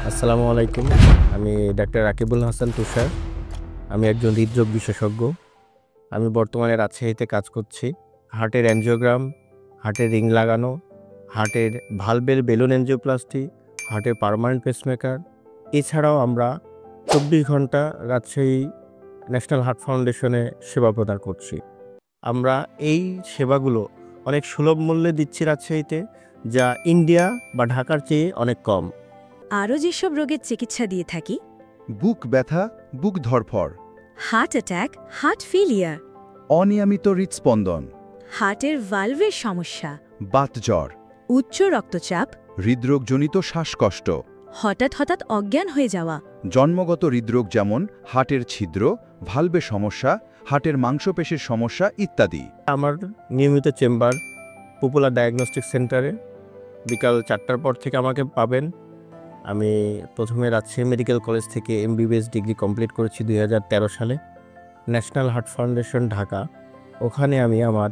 আসসালামু আলাইকুম। আমি ডাক্তার রাকিবুল হাসান তুষার। আমি একজন হৃদরোগ বিশেষজ্ঞ। আমি বর্তমানে রাজশাহীতে কাজ করছি। হার্টের অ্যানজিওগ্রাম, হার্টের রিং লাগানো, হার্টের ভালভের বেলুন এনজিওপ্লাস্টি, হার্টের পার্মানেন্ট পেসমেকার। এছাড়াও আমরা ২৪ ঘন্টা রাজশাহী ন্যাশনাল হার্ট ফাউন্ডেশনে সেবা প্রদান করছি। আমরা এই সেবাগুলো অনেক সুলভ মূল্যে দিচ্ছি রাজশাহীতে, যা ইন্ডিয়া বা ঢাকার চেয়ে অনেক কম। আরও যেসব রোগের চিকিৎসা দিয়ে থাকি: বুক ব্যথা, বুক ধড়ফড়, হার্ট অ্যাটাক, হার্ট ফেলিয়ার, অনিয়মিত হৃদস্পন্দন, হার্টের ভালভের সমস্যা, বাতজ্বর, উচ্চ রক্তচাপ, হৃদরোগজনিত শ্বাসকষ্ট, হঠাৎ হঠাৎ অজ্ঞান হয়ে যাওয়া, জন্মগত হৃদরোগ যেমন হার্টের ছিদ্র, ভালভে সমস্যা, হার্টের মাংসপেশির সমস্যা ইত্যাদি। আমার নিয়মিত চেম্বার পপুলার ডায়াগনস্টিক সেন্টারে বিকাল 4টার পর থেকে আমাকে পাবেন। আমি প্রথমে রাজশাহী মেডিকেল কলেজ থেকে এমবিবিএস ডিগ্রি কমপ্লিট করেছি 2013 সালে। ন্যাশনাল হার্ট ফাউন্ডেশন ঢাকা, ওখানে আমি আমার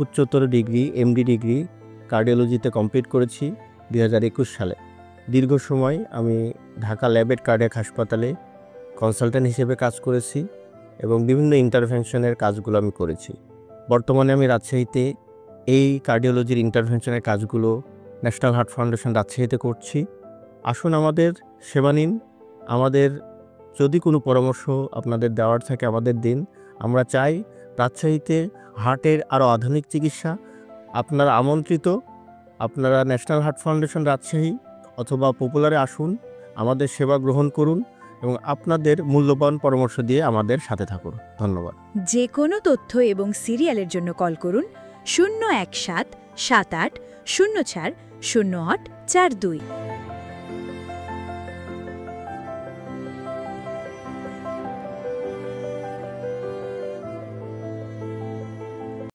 উচ্চতর ডিগ্রি এমডি ডিগ্রি কার্ডিওলজিতে কমপ্লিট করেছি 2021 সালে। দীর্ঘ সময় আমি ঢাকা ল্যাবেট কার্ডিয়াক হাসপাতালে কনসালট্যান্ট হিসেবে কাজ করেছি এবং বিভিন্ন ইন্টারভেনশনের কাজগুলো আমি করেছি। বর্তমানে আমি রাজশাহীতে এই কার্ডিওলজির ইন্টারভেনশনের কাজগুলো ন্যাশনাল হার্ট ফাউন্ডেশন রাজশাহীতে করছি। আসুন আমাদের সেবা নিন। আমাদের যদি কোনো পরামর্শ আপনাদের দেওয়ার থাকে আমাদের দিন। আমরা চাই রাজশাহীতে হার্টের আরও আধুনিক চিকিৎসা। আপনারা আমন্ত্রিত। আপনারা ন্যাশনাল হার্ট ফাউন্ডেশন রাজশাহী অথবা পপুলারে আসুন, আমাদের সেবা গ্রহণ করুন এবং আপনাদের মূল্যবান পরামর্শ দিয়ে আমাদের সাথে থাকুন। ধন্যবাদ। যে কোনো তথ্য এবং সিরিয়ালের জন্য কল করুন 017 78 04 08 42।